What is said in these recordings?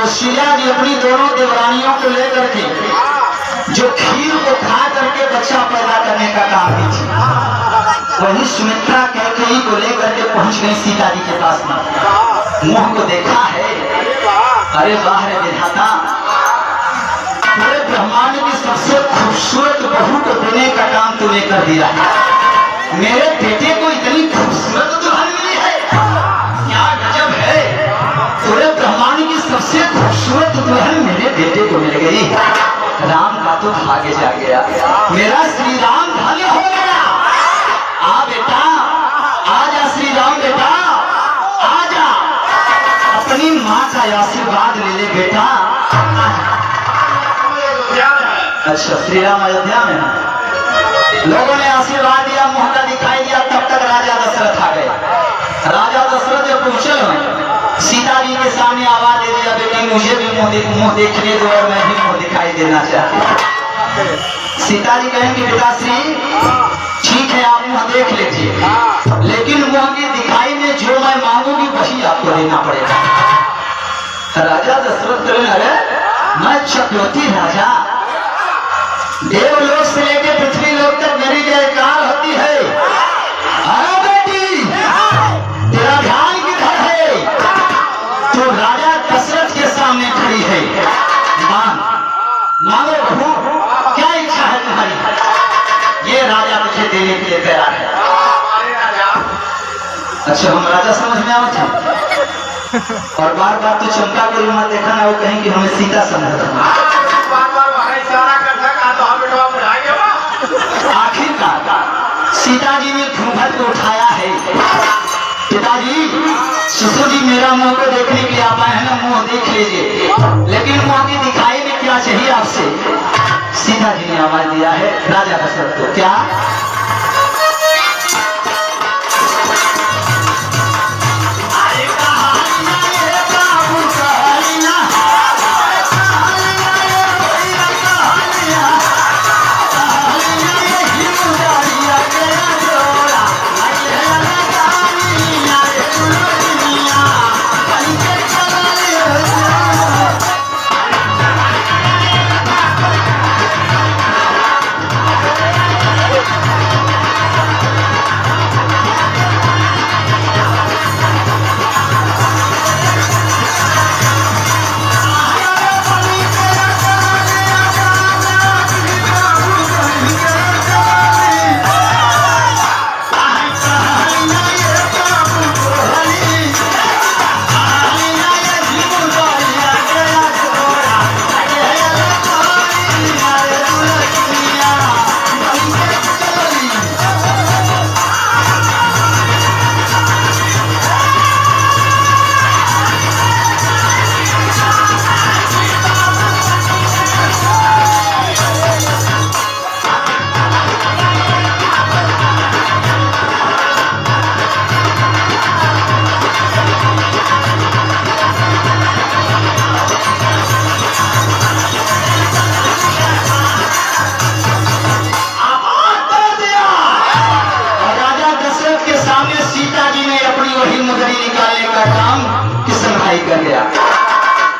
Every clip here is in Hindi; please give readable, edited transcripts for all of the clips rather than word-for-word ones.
कौशल्या जी अपनी दोनों देवरानियों को लेकर के जो खीर को खा करके बच्चा पैदा करने का काम की थी, वही सुमित्रा कैकेयी को लेकर के पहुंच गई सीता जी के पास में। मुंह को देखा है, अरे वाह रे विधाता, पूरे ब्रह्मांड की सबसे खूबसूरत बहू को देने का काम तूने कर दिया है। मेरे बेटे को इतनी खूबसूरत दुल्हन मिली है, क्या गजब है। पूरे ब्रह्मांड की सबसे खूबसूरत दुल्हन मेरे बेटे को मिल गई। राम का तो भाग्य जा गया, मेरा श्री राम धन्य हो गया। आ बेटा, आजा श्री राम बेटा, आजा, अपनी माँ का आशीर्वाद ले ले बेटा। अच्छा, श्री राम अयोध्या में लोगों ने आशीर्वाद दिया, मुहूर्त दिखाई दिया, तब तक राजा दशरथ आ गए। राजा दशरथ जब पहुंचे, सीता जी के सामने आवाज दे दिया, बेटी मुझे भी मुंह देखने दो और मैं भी मुंह दिखाई देना चाहती हूँ। सीता जी कहेंगे पिताश्री ठीक है, आप मुंह देख लीजिए, लेकिन मुंह की दिखाई में जो मैं मांगूंगी वही आपको देना पड़ेगा। राजा दशरथ कहें, अरे मैं चक्रवर्ती राजा, देवलोक से लेकर पृथ्वी लोक तक मेरी जयकार होती है। अरे बेटी, तेरा ध्यान किधर है? तो राजा दशरथ के सामने खड़ी है। मांगो बहू, क्या इच्छा है तुम्हारी? ये राजा तुझे देने के लिए तैयार है। अच्छा, हम राजा समझ में आवत है, और बार बार तो चमका को मत देखा ना, वो कहें कि हमें सीता समझ। आखिरकार सीता जी ने घूंघट को उठाया है। पिताजी, शिशु जी मेरा मुंह को देखने के लिए आप आए हैं ना, मुंह देख लीजिए, लेकिन मुंह की दिखाई में क्या चाहिए आपसे? सीता जी ने आवाज दिया है राजा दशरथ को, क्या? कर गया,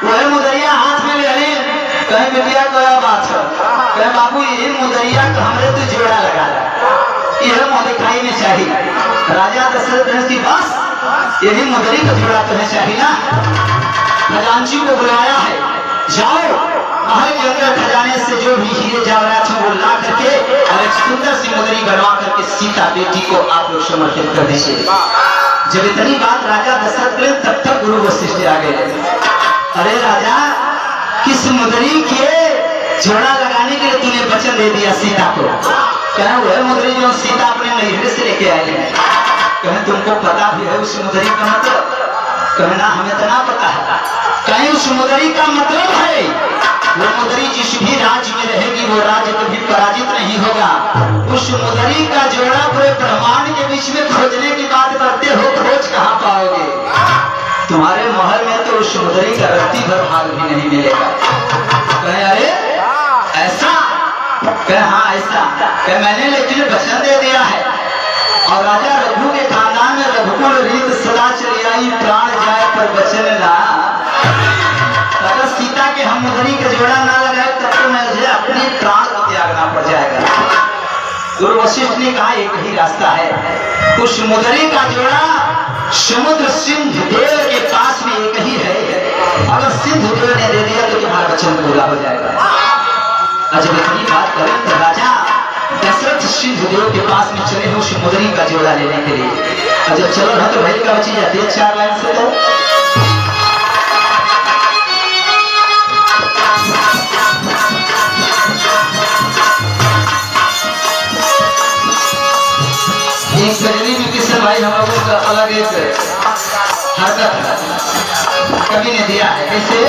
वह मुदरिया हाथ में ले ली। कहे बिटिया क्या बात है? कहे बाबू ये मुदरिया तो हमरे तो जोड़ा लगा रहा, यह मुँह दिखाई में चाहिए। राजा दशरथ की बस यही मुदरी का जोड़ा तुम्हें चाहिए ना। खजांची को बुलाया है, जाओ महल के अंदर खजाने से जो भी हीरे जवाहरात हैं वो ला करके और एक सुंदर सी मुदरी बनवा करके सीता बेटी को आप लोग समर्पित कर दीजिए। जब इतनी बात राजा दशरथ ने, तब तक गुरु वशिष्ठ आ गए। अरे राजा, किस मुदरी के जोड़ा लगाने के लिए तूने वचन दे दिया सीता को? कहे वह मुदरी जो सीता अपने नैहर से लेके आए हैं। कहे तुमको पता भी है उस मुदरी का मतलब? कहे ना, हमें तो ना पता है। कहीं उस मुदरी का मतलब है वो मुदरी जिस भी राज्य में रहेगी वो राज्य कभी पराजित नहीं होगा। उस मुदरी का जोड़ा पूरे ब्रह्मांड के बीच में खोजने की बात करते हो, खोज कहाँ पाओगे? तुम्हारे महल में तो उस मुदरी का रत्ती भर भाग भी नहीं मिलेगा। कहे अरे ऐसा? कहे हाँ ऐसा। कहे मैंने लेकिन वचन दे दिया है, और राजा रघु के खानदान में रघुकुल रीत सदा चली आई, प्राण जाए पर वचन ना। वशिष्ठ ने कहा एक ही रास्ता है, उस मुदरी का जोड़ा समुद्र सिंधु देव के पास में एक ही है, अगर सिंधु देव ने दे दिया तो तुम्हारा वचन पूरा हो जाएगा। जब इतनी बात करें तो राजा दशरथ सिंधु देव के पास में चले उस मुदरी का जोड़ा लेने के लिए। जब चलो ना तो भाई का बची जाती है 4 लाइन से। तो एक गजनी में किशन भाई हम लोगों का अलग एक हरकत कवि ने दिया है, कैसे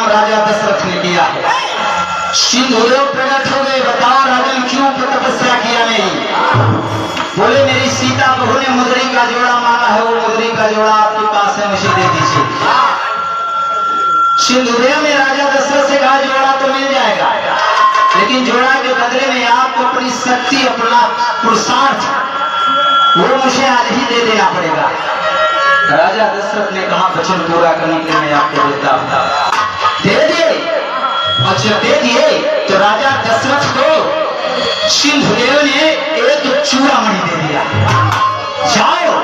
राजा दशरथ ने किया है। सिंधुदेव प्रकट हो गए, बताओ राजन क्यों तपस्या किया मेरी? बोले मेरी सीता बहू ने मुदरी का जोड़ा मांगा है, वो मुदरी का जोड़ा आपके पास है, मुझे दे दीजिए। सिंधुदेव ने राजा दशरथ से कहा जोड़ा तो मिल जाएगा, लेकिन जोड़ा के बदले में आपको अपनी शक्ति, अपना पुरुषार्थ वो मुझे आज ही दे देना पड़ेगा। राजा दशरथ ने कहा वचन पूरा करने के लिए मैं आपको देता हूं। दे दिए, और जब दे दिए तो राजा दशरथ को सिंधुदेव ने एक चूड़ामणि दे दिया। जाओ,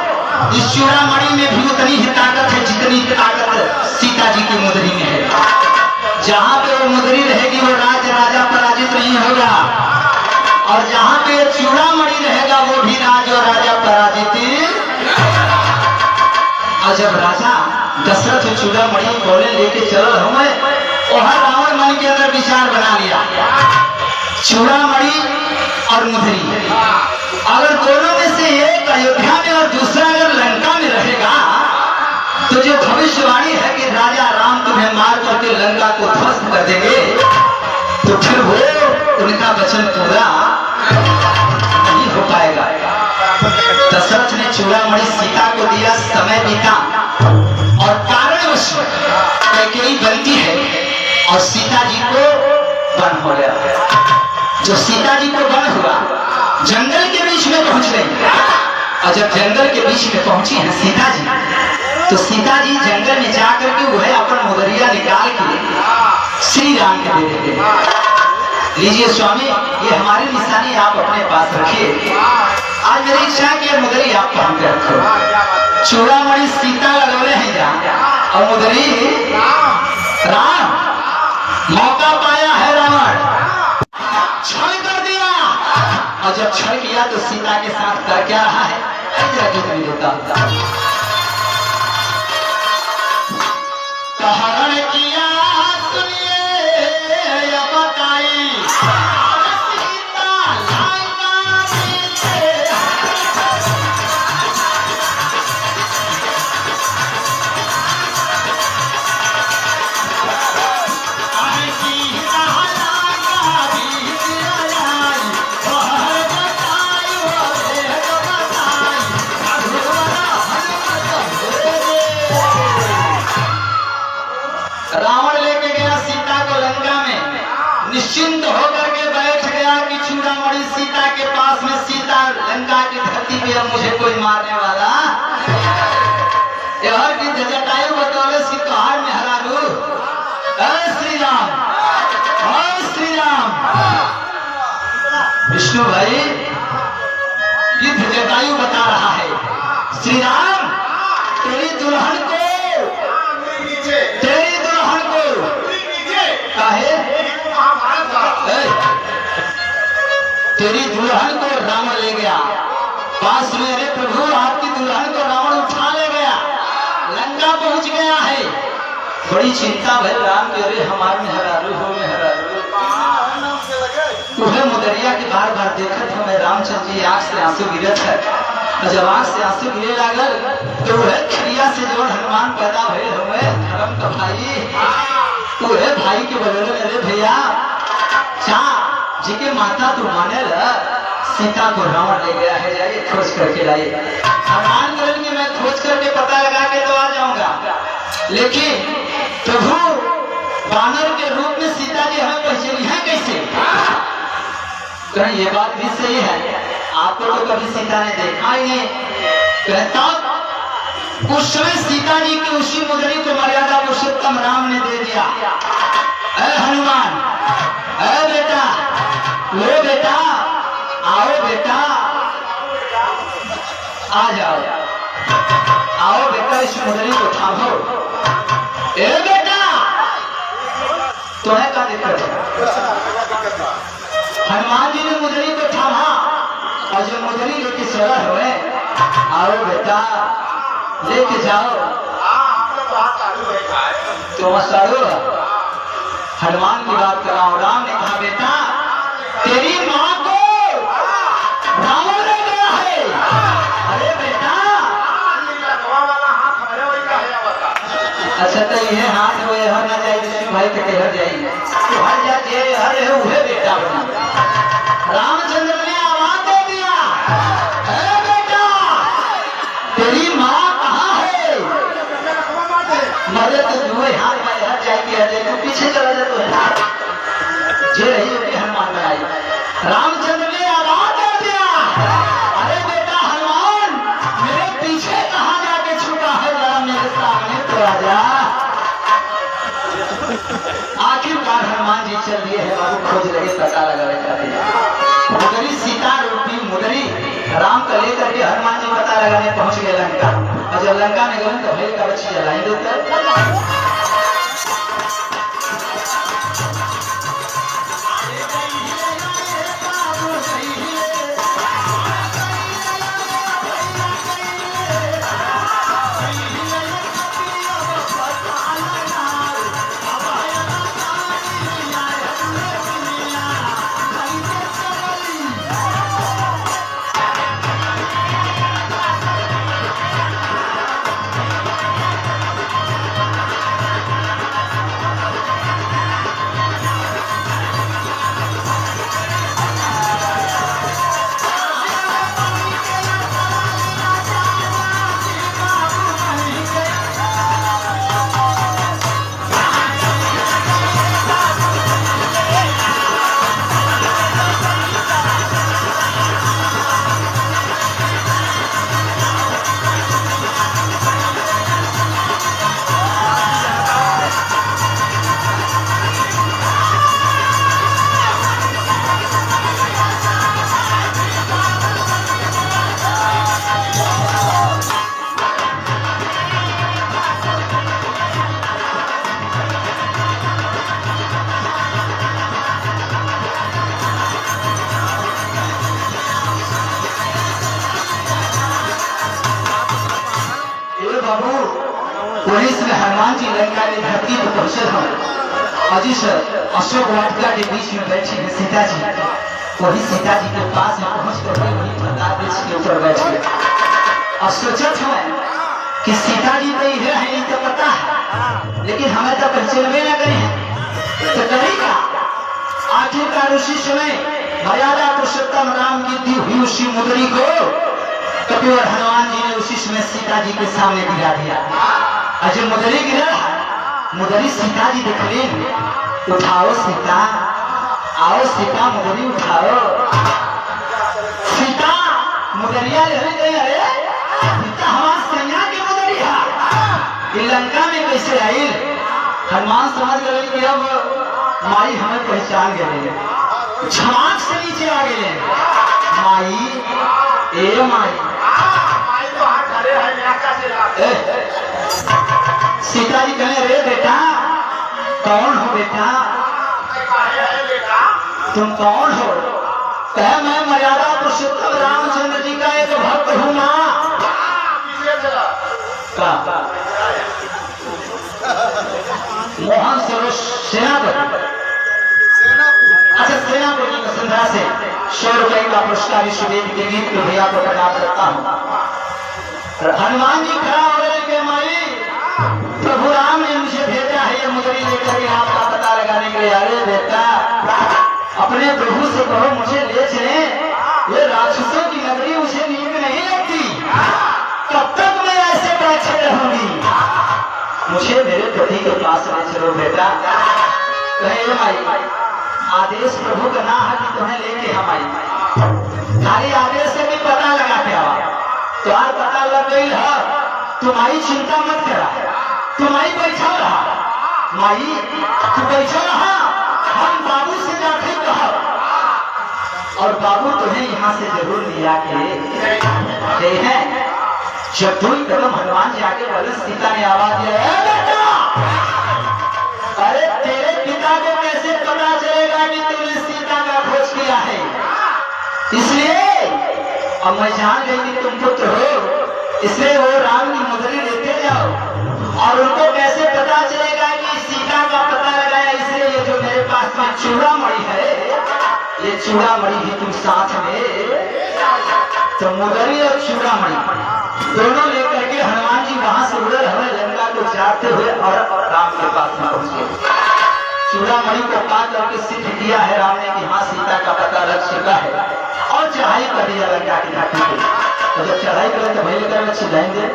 इस चूड़ामणि में भी उतनी ही ताकत है जितनी ताकत सीता जी की मुदरी में है। जहां पे वो मुदरी रहेगी वो राजा पराजित नहीं होगा, और जहां पे चूड़ामणि रहेगा वो भी राज और राजा पराजित। और जब राजा दशरथ चूड़ामणि बोले लेके चलो हूं मैं, और रावण मन के अंदर विचार बना लिया चूड़ामणि और मुदरी, अगर दोनों में से एक अयोध्या में और दूसरा अगर लंका में रहेगा तो जो भविष्यवाणी है कि राजा राम तुम्हें मार करके लंका को ध्वस्त कर देंगे, तो फिर वो उनका वचन पूरा नहीं हो पाएगा। दशरथ ने चूड़ामणि सीता को दिया, समय बीता और कारणवश कैकेयी बनती है और सीता जी को वन हो गया। जो सीता जी को वन हुआ, जंगल के बीच में पहुंच गई, और जब जंगल के बीच में पहुंची है सीता जी, तो सीता जी जंगल में जाकर के वह अपन मुदरिया निकाल के श्री राम के दे देते। लीजिए स्वामी, ये हमारी निशानी आप अपने पास रखिए। आज मेरी इच्छा की मुदरी आप पहन के रखो। चूड़ामणि सीता लगौले हैं जहाँ, और मुदरी राम। मौका पाया है रावण, छल कर दिया, और जब छल किया तो सीता के साथ कर क्या रहा है हरण किया। सुनिए या बताई चूड़ामणि सीता के पास में, सीता लंका की धरती पे अब मुझे कोई मारने वाला यार की जटायु बतौले सी तोहार में हरारू। श्री राम, श्री राम। विष्णु भाई ये जटायु बता रहा है, श्री राम तेरी दुल्हन को काहे तेरी दुल्हन को रावण ले गया। पास में, अरे प्रभु आपकी दुल्हन को रावण उठा ले गया, लंका पहुंच गया है। बड़ी चिंता भई राम के, अरे हमार में हरारू हो, में हरारू तुम्हें मुदरिया की बार बार देखत हमें रामचंद्र जी आंख से आंसू गिरत है। जब आंख से आंसू गिरे लागल तो वह क्रिया से जो हनुमान पैदा भइल हमें धर्म का भाई, तो है भाई के बगल में, अरे भैया चा जी के माता तू माने ल सीता को रावण ले गया है, जाइए खोज करके लाइए। हनुमान करेंगे मैं खोज करके पता लगा के तो आ जाऊंगा, लेकिन प्रभु वानर के रूप में सीता जी हमें पहचानी है कैसे? कहें ये बात भी सही है, आपको तो कभी सीता ने देखा ही नहीं। कहता उस समय सीता जी की उसी मुदरी को मर्यादा पुरुषोत्तम राम ने दे दिया। अरे हनुमान, अरे बेटा, लो बेटा, आओ बेटा, आ जाओ, आओ बेटा, इस मुदरी को थामो। ए बेटा, तुम्हें क्या दिक्कत है? हनुमान जी ने मुदरी को थामा और जो मुदरी लेके चला हुए, आओ बेटा लेके जाओ। तो मसारो हनुमान की बात कर रहा हूं। राम ने कहा बेटा तेरी माँ को रावण ले गया है। अरे बेटा, अच्छा तो ये हाथ वो हर ना जाए, विष्णु भाई के हर जाइए, तो हर जाए हर है उहे बेटा बना। रामचंद्र ने आवाज दे दिया, अरे बेटा तेरी माँ कहाँ है? मरे तो दुए हाथ में हर जाएगी, हर तो पीछे चला जाए तो जे रही होगी हनुमान बनाई। रामचंद्र ने आवाज दे दिया, अरे बेटा हनुमान मेरे पीछे कहाँ जाके छुपा है, जरा मेरे सामने तो आ जा। आखिरकार हनुमान जी चल दिए हैं बाबू, खोज रहे, पता लगा रहे। मुदरी सीता रूपी मुदरी राम को लेकर के हनुमान जी पता लगाने पहुंच गए लंका। और जब लंका में गए तो भेड़ का बच्ची जलाई देते। वहीं से हनुमान जी लंका की धरती पर पहुंचे हैं और जिस अशोक वाटिका के बीच में बैठी है सीता जी, वही सीता जी के पास में पहुंच कर वही प्रताप वृक्ष के ऊपर बैठ गए। और सोचत है कि सीता जी तो इधर है, नहीं तो पता है, लेकिन हमें तो पहचानबे न करें तो करेगा। आखिरकार उसी समय मर्यादा पुरुषोत्तम राम की दी हुई उसी मुदरी को कपिवर हनुमान जी ने उसी समय सीता जी के सामने गिरा दिया। और जो मुदरी गिरा, मुदरी सीता जी देख लें, उठाओ सीता, आओ सीता मुदरी उठाओ। सीता मुदरिया ले गए। अरे सीता हमार सैया के मुदरिया ये लंका में कैसे आई? हनुमान समझ गए कि अब माई हमें पहचान गए, झांक से नीचे आ गए। माई ए माई सीता जी कहे रे बेटा कौन हो बेटा, तुम कौन हो? कहे मैं मर्यादा पुरुषोत्तम रामचंद्र जी का एक भक्त हूँ माँ। मोहन सरोज सेनापति। अच्छा सेनापति वसुंधरा से 100 रुपए का पुरस्कार विश्वदेव के गीत के भैया को प्रदान करता हूँ। हनुमान जी खड़ा हो गए के माई प्रभु राम ने मुझे भेजा है ये मुदरी लेकर के आपका पता लगाने के लिए। अरे बेटा अपने प्रभु से कहो मुझे ले चले, ये राक्षसों की नगरी मुझे नींद नहीं लगती, कब तक मैं ऐसे बैठे रहूंगी, मुझे मेरे पति के पास ले चलो बेटा। कहे माई आदेश प्रभु का ना है कि तुम्हें लेके हम आई, खाली आदेश से भी पता लगा के आवा। तुम्हारा पता लग गई है, तुम्हारी चिंता मत करा, तुम्हारी बैठा रहा माई, तू बैठा रहा, हम बाबू से जाके कहा और बाबू तुम्हें यहाँ से जरूर लिया के हैं। जब दो कदम हनुमान जी आगे बढ़े सीता ने आवाज दिया बेटा, अरे तेरे पिता को कैसे पता चलेगा कि तुमने सीता का खोज किया है? इसलिए अब मैं जान गई कि तुम पुत्र हो, इसलिए वो राम की मुदरी लेते जाओ। और उनको कैसे पता चलेगा कि सीता का पता लगाया? इसलिए ये जो मेरे पास में चूड़ामणि है, ये चूड़ामणि भी तुम साथ में, तो मुदरी और चूड़ामणि दोनों लेकर के हनुमान जी वहां से उड़े हमें लंका को जाते हुए और राम के पास में पहुंचे। चूड़ामणि को पा करके सिद्ध किया है राम ने कि हाँ सीता का पता लग चुका है और चढ़ाई कर दिया लंका की घाटी पे। तो जब चढ़ाई करें तो भैया कर चिल्लाएंगे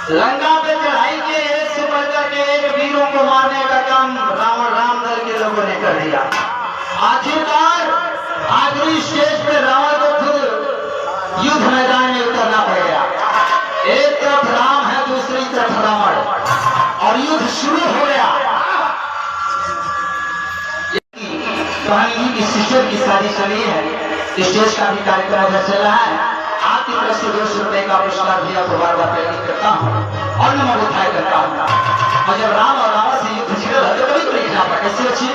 लंका पे चढ़ाई के एक से बढ़कर के एक वीरों को मारने का काम राम दल के लोगों ने कर दिया। आखिरकार आखिरी स्टेज पे रावण को खुद युद्ध मैदान में उतरना पड़ गया। एक तरफ राम है, दूसरी तरफ रावण, और युद्ध शुरू हो गया। कहानी की सिस्टर की शादी चली है, स्टेज का भी कार्यक्रम चल रहा है। आपकी तरफ से 200 रुपए का पुरस्कार दिया को बार बार प्रेरित करता हूँ और नमन उठाए करता हूँ। और जब राम और रावण से युद्ध छिड़ रहा तो कभी नहीं जाता कैसे अच्छी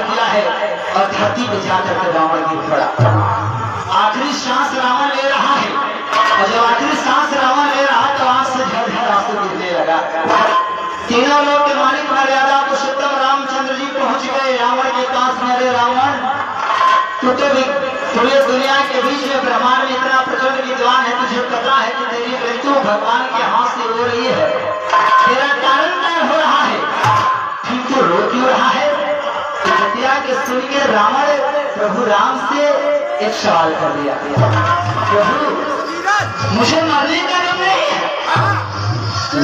किया है और धरती पे जाकर के रावण गिर पड़ा। आखिरी सांस रावण ले रहा है और जब आखिरी सांस रावण ले रहा तो आंख से झरझर आंसू गिरने लगा। तीनों लोग के मालिक मर्यादा पुरुषोत्तम रामचंद्र जी पहुंच गए रावण के पास में। अरे रावण, तू तो पूरे दुनिया के बीच में ब्रह्मांड में इतना प्रचंड विद्वान है, तुझे पता है कि तेरी मृत्यु भगवान के हाथ से हो रही है, तेरा कारण क्या हो रहा है, फिर तू रो क्यों रहा है? हत्या के सुन के रावण प्रभु राम से एक सवाल कर दिया, प्रभु मुझे मरने का गम नहीं है,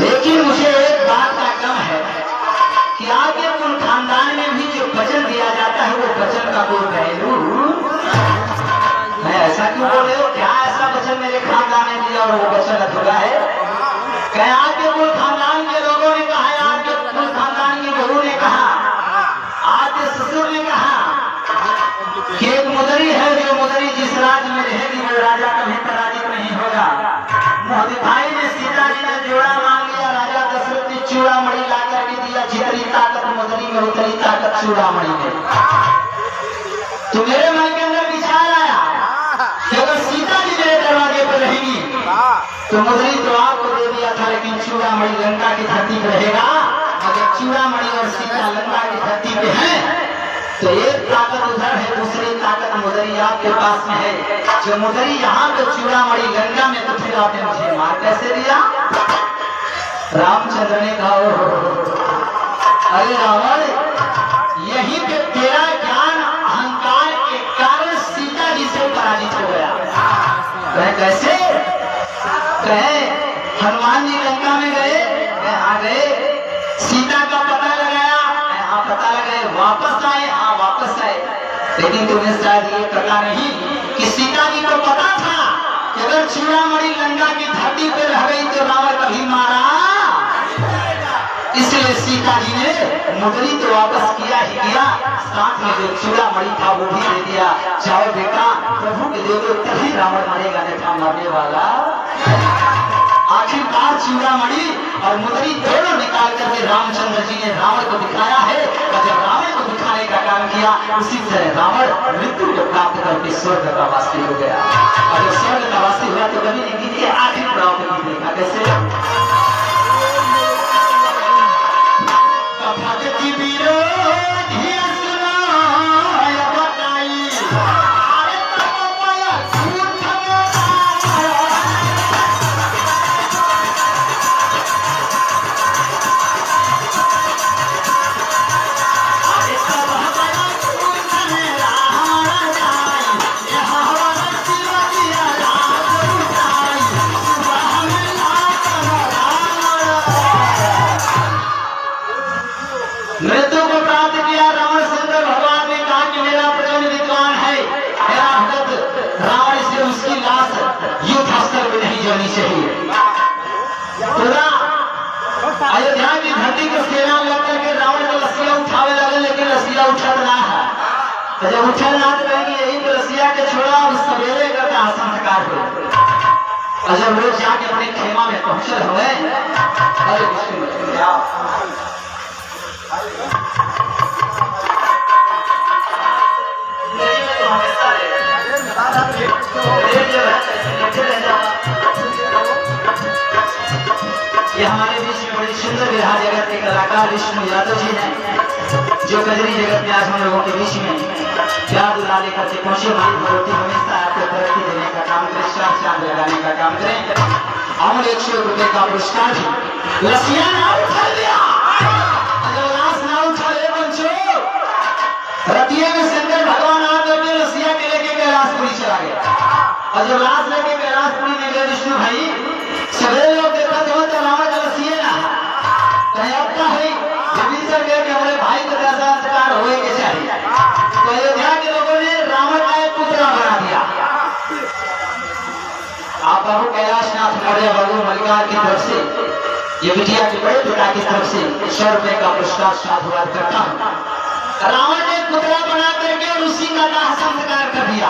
लेकिन मुझे एक बात का गम है कि आपके कुल खानदान में भी जो वचन दिया जाता है वो वचन का कोई पहलू मैं ऐसा क्यों बोल रहे हो? क्या ऐसा वचन मेरे खानदान ने दिया और वो वचन अधूरा है? क्या आपके कुल खानदान के लोगों ने कहा, आपके कुल खानदान की बहू ने कहा, आपके ससुर ने कहा कि एक मुदरी है जो मुदरी जिस राज्य में रहेगी वो राजा कभी पराजित नहीं होगा। भाई ने सीता जी ने जोड़ा मांग लिया, राजा दशरथ ने चूड़ामणि ला करके दिया, जितनी ताकत मुदरी में उतनी ताकत चूड़ामणि में। तो मेरे मन के अंदर विचार आया कि अगर सीता जी मेरे दरवाजे पर रहेगी तो मुदरी तो आपको दे दिया था, लेकिन चूड़ामणि लंका की धरती पर रहेगा। अगर चूड़ामणि और सीता लंका की धरती पे है तो एक ताकत उधर है, दूसरी ताकत मुदरी आपके पास में है। जो मुदरी यहाँ पे चूड़ामणि लंका में, तो फिर आपने मुझे मार कैसे दिया? रामचंद्र ने कहा, अरे रावण, यहीं पे तेरा ज्ञान अहंकार के कारण सीता जी से पराजित हो गया। कहे कैसे? कहे हनुमान जी लंका में गए, आ गए, सीता का पता लगाया, हाँ पता लगाए, वापस आए, हाँ वापस आए, लेकिन तुम्हें शायद ये पता नहीं कि सीता जी को पता था कि अगर चूड़ामणि लंका की धरती पर रह गई तो रावण कभी मारा, इसलिए सीता जी ने मुदरी तो वापस किया ही किया, साथ में जो चूड़ामणि था वो भी दे दिया। जाओ बेटा प्रभु के दे दो, तभी रावण मरेगा, नहीं था मरने वाला। आखिरकार चूड़ामणि और मुदरी दोनों निकाल करके रामचंद्र जी ने रावण को दिखाया है, और जब रावण को दिखाने का काम किया उसी तरह रावण मृत्यु को प्राप्त करके स्वर्ग का वासी हो गया। और जब स्वर्ग का वासी हुआ तो कभी नहीं की आखिर प्राप्त नहीं देखा कैसे? भक्ति विरोधी सुनाय बताई, अरे तपया झूठ मृत्यु को प्राप्त किया। रावण शंकर भगवान ने कहा कि मेरा प्रचंड विद्वान है, मेरा भक्त रावण से उसकी लाश युद्ध स्तर में नहीं जलनी चाहिए। पूरा अयोध्या की धरती को सेना लग करके रावण को लसिया उठावे लगे, लेकिन लसिया उठत ना है। तो जब उठल ना तो कहेंगे यही तो लसिया के छोड़ा और सवेरे करके संस्कार हो। और जब लोग जाके अपने खेमा में पहुंचल हुए, अरे ये हमारे बीच में बड़ी सुंदर विधा जगत के कलाकार विष्णु यादव जी हैं, जो कजरी जगत में आज हम लोगों के बीच में प्यार दुला लेकर के पहुंचे। हमारी भगवती हमेशा आपको तरक्की देने का काम करें, चार चांद लगाने का काम करें। अमूल 100 रुपए का पुरस्कार भी लसिया ना उठा लिया, ना उठा ले बंचो। रतिया में शंकर भगवान आकर के लसिया के लेके कैलाशपुरी चला गया, और जब लाश लेके कैलाशपुरी में गए विष्णु भाई, सवेरे लोग देखा तो रावण लसिए ना कहीं अब का है विभीषण के हमारे भाई को कैसा संस्कार होए के चाहिए। तो अयोध्या के लोगों ने रावण का एक पुतला बना दिया। आप बाबू कैलाशनाथ मौर्य बाबू मलिकार की तरफ से ये बिटिया के बड़े पिता की तरफ से 100 रुपए का पुरस्कार साधुवाद करता हूँ। रावण ने पुतला बना करके और उसी का दाह संस्कार कर दिया,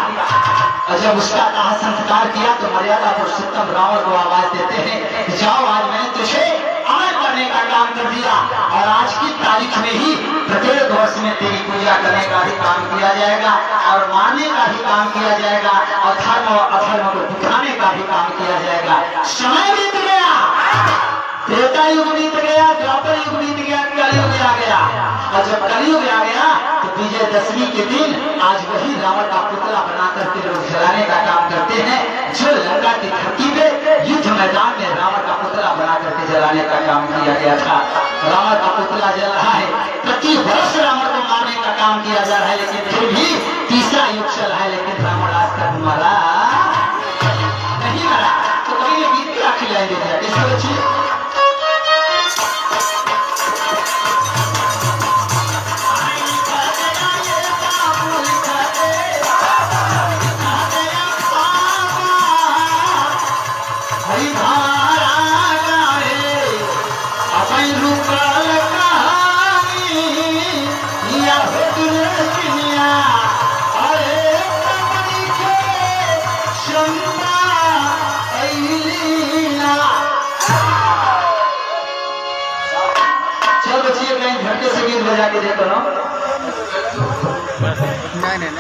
और जब उसका दाह संस्कार किया तो मर्यादा पुरुषोत्तम रावण को आवाज देते हैं, जाओ आज मैंने तुझे अमर कर करने का काम कर दिया और आज की तारीख में ही प्रत्येक वर्ष में तेरी पूजा करने का भी काम किया जाएगा और मानने का भी काम किया जाएगा और धर्म और अधर्म को दिखाने का भी काम किया जाएगा। समय बीत गया, त्रेता युग बीत गया, द्वापर युग बीत गया, कलयुग आ गया और जब कलयुग आ गया तो विजयदशमी के दिन आज वही रावण का पुतला बना करके लोग जलाने का काम करते हैं। जो लंका की धरती पे युद्ध मैदान में रावण का पुतला बना करके जलाने का काम किया गया था, रावण का पुतला जल रहा है। प्रति वर्ष रावण को मारने का काम किया जा रहा है, लेकिन फिर भी तीसरा युग चल रहा है, लेकिन रावण आज तक मरा नहीं मरा। तो कभी ने गीत क्या खिलाई दे दिया किसको बच्ची झटके से गीत बजा के देखो ना। नहीं